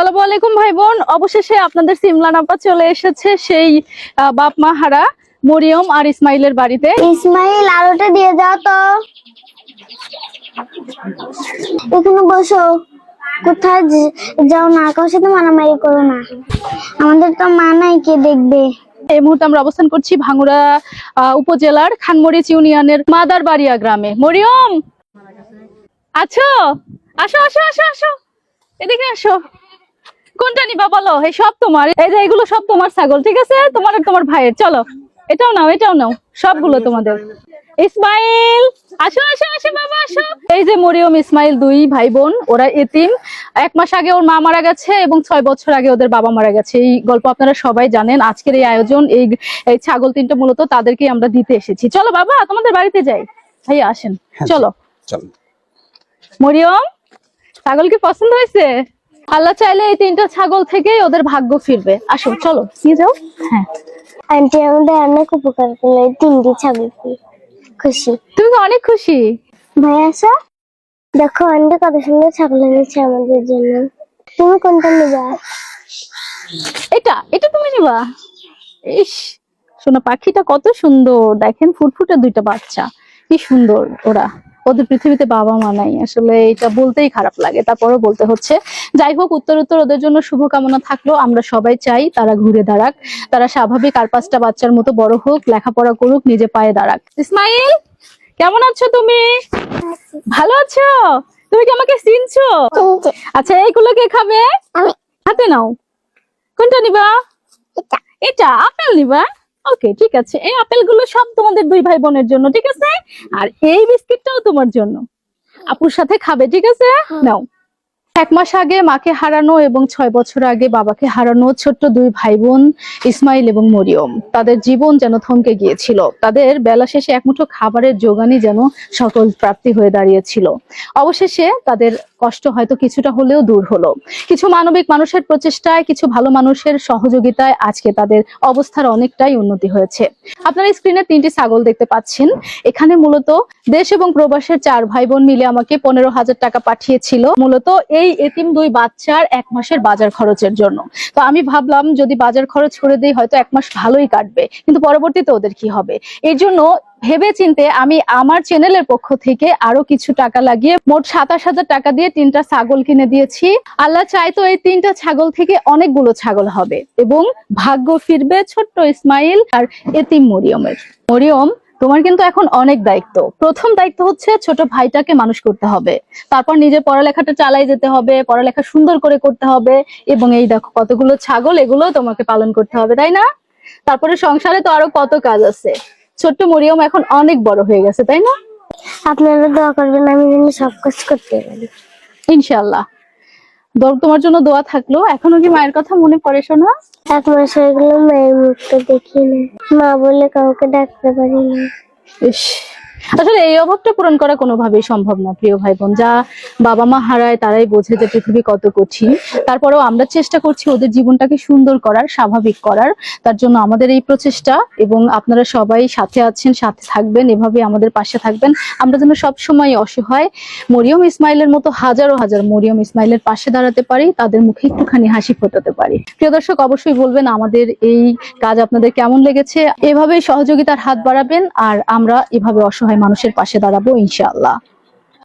আসসালামু আলাইকুম ভাই বোন, অবশেষে আপনাদের সিমলান আপা চলে এসেছে সেই বাপ মা হারা মরিয়ম আর ইসমাইলের বাড়িতে। ইসমাইল আলোটা দিয়ে যাও তো, এখানে বসো। কোথায় যাও না, কারোর সাথে মারামারি করো না, আমাদের তো মা নাই, কে দেখবে। এই মুহূর্তে আমরা অবস্থান করছি ভাঙ্গুড়া উপজেলার খানমরিচ ইউনিয়নের মাদারবাড়িয়া গ্রামে। মরিয়ম আছো? আসো আসো আসো আসো, এদিকে আসো। কোনটা নিবা বলো? এই সব তোমার, এই যে এগুলো সব তোমার ছাগল, ঠিক আছে? তোমার আর তোমার ভাইয়ের। চলো, এটাও নাও, এটাও নাও, সবগুলো তোমাদের। ইসমাইল আসো আসো আসো বাবা আসো। এই যে মরিয়ম ইসমাইল দুই ভাই বোন, ওরা এতিম। 1 মাস আগে ওর মা মারা গেছে এবং 6 বছর আগে ওদের বাবা মারা গেছে। এই গল্প আপনারা সবাই জানেন। আজকের এই আয়োজন, এই ছাগল তিনটা মূলত তাদেরকে আমরা দিতে এসেছি। চলো বাবা, তোমাদের বাড়িতে যাই। ভাইয়া আসেন, চলো। মরিয়ম, ছাগল কি পছন্দ হয়েছে? আল্লাহ চাইলে এই 3টা ছাগল থেকেই ওদের ভাগ্য ফিরবে। আসো, চলো নিয়ে যাও। হ্যাঁ আন্টি আমাদের অনেক উপকার করলো, এই 3টি ছাগল খুশি। তুমি তো অনেক খুশি। ভাই আসো, দেখো আন্টি কত সুন্দর ছাগল এনেছে আমাদের জন্য। তুমি কোনটা নেবা? এটা এটা তুমি নিবা? ইস, শোনো, পাখিটা কত সুন্দর দেখেন, ফুটফুটে 2টা বাচ্চা, কি সুন্দর। ওরা, ওদের পৃথিবীতে বাবা মা নাই। আসলে এটা বলতেই খারাপ লাগে, তারপরেও বলতে হচ্ছে। যাই হোক, উত্তর ওদের জন্য শুভকামনা থাকলো। আমরা সবাই চাই তারা ঘুরে দাঁড়াক, তারা স্বাভাবিক আর 5টা বাচ্চার মতো বড় হোক, লেখাপড়া করুক, নিজে পায়ে দাঁড়াক। ইসমাইল, কেমন আছো তুমি? ভালো আছো? তুমি কি আমাকে চিনছো? আচ্ছা, এইগুলো কে খাবে? হাতে নাও। কোনটা নিবা? এটা আপেল নিবা? ওকে, ঠিক আছে। এই আপেলগুলো সব তোমাদের 2 ভাই বোনের জন্য, ঠিক আছে? আর এই বিস্কিটটাও তোমার জন্য, আপুর সাথে খাবে, ঠিক আছে? নাও। 1 মাস আগে মাকে হারানো এবং 6 বছর আগে বাবাকে হারানো ছোট্ট 2 ভাই বোন ইসমাইল এবং মরিয়ম, তাদের জীবন যেন থমকে গিয়েছিল। তাদের বেলা শেষে এক মুঠো খাবারের জোগানই যেন সকল প্রাপ্তি হয়ে দাঁড়িয়েছিল। অবশেষে তাদের কষ্ট হয়তো কিছুটা হলেও দূর হলো। কিছু মানবিক মানুষের প্রচেষ্টায়, কিছু ভালো মানুষের সহযোগিতায় আজকে তাদের অবস্থার অনেকটাই উন্নতি হয়েছে। আপনারা স্ক্রিনে 3টি ছাগল দেখতে পাচ্ছেন। এখানে মূলত দেশ এবং প্রবাসের 4 ভাই বোন মিলে আমাকে 15,000 টাকা পাঠিয়েছিল, মূলত এই এতিম 2 বাচ্চার 1 মাসের বাজার খরচের জন্য। তো আমি ভাবলাম যদি বাজার খরচ করে দেই হয়তো 1 মাস ভালোই কাটবে, কিন্তু পরবর্তীতে ওদের কি হবে। এর জন্য ভেবে চিন্তে আমি আমার চ্যানেলের পক্ষ থেকে আরো কিছু টাকা লাগিয়ে মোট 27,000 টাকা দিয়ে 3টা ছাগল কিনে দিয়েছি। আল্লাহ চাইতো এই 3টা ছাগল থেকে অনেকগুলো ছাগল হবে এবং ভাগ্য ফিরবে ছোট্ট ইসমাইল আর এতিম মরিয়মের। মরিয়ম, তোমার কিন্তু এখন অনেক দায়িত্ব। প্রথম দায়িত্ব হচ্ছে ছোট ভাইটাকে মানুষ করতে হবে, তারপর নিজের পড়ালেখাটা চালাই যেতে হবে, পড়ালেখা সুন্দর করে করতে হবে, এবং এই দেখো কতগুলো ছাগল, এগুলো তোমাকে পালন করতে হবে, তাই না? তারপরে সংসারে তো আরো কত কাজ আছে। ছোট্ট মরিয়ম এখন অনেক বড় হয়ে গেছে, তাই না? আপনারা দোয়া করবেন আমি যেন সব কাজ করতে পারি, ইনশাআল্লাহ। তোমার জন্য দোয়া থাকলো। এখনো কি মায়ের কথা মনে পড়ে শোনা? 1 মাস হয়ে গেল মায়ের মুখটা দেখি না, মা বলে কাউকে ডাকতে পারি না। ইস, আসলে এই অভাবটা পূরণ করা কোনোভাবেই সম্ভব না প্রিয় ভাই বোন। যা বাবা মা হারায় তারাই বোঝে যে পৃথিবী কত কঠিন। তারপরেও আমরা চেষ্টা করছি ওদের জীবনটাকে সুন্দর করার, স্বাভাবিক করার। তার জন্য আমাদের এই প্রচেষ্টা, এবং আপনারা সবাই সাথে আছেন, সাথে থাকবেন, এভাবে আমাদের পাশে থাকবেন। আমরা যেন সবসময় অসহায় মরিয়ম ইসমাইলের মতো হাজারো হাজার মরিয়ম ইসমাইলের পাশে দাঁড়াতে পারি, তাদের মুখে একটুখানি হাসি ফোটাতে পারি। প্রিয় দর্শক, অবশ্যই বলবেন আমাদের এই কাজ আপনাদের কেমন লেগেছে। এভাবেই সহযোগিতার হাত বাড়াবেন, আর আমরা এভাবে অসহায় মানুষের পাশে দাঁড়াবো ইনশাআল্লাহ।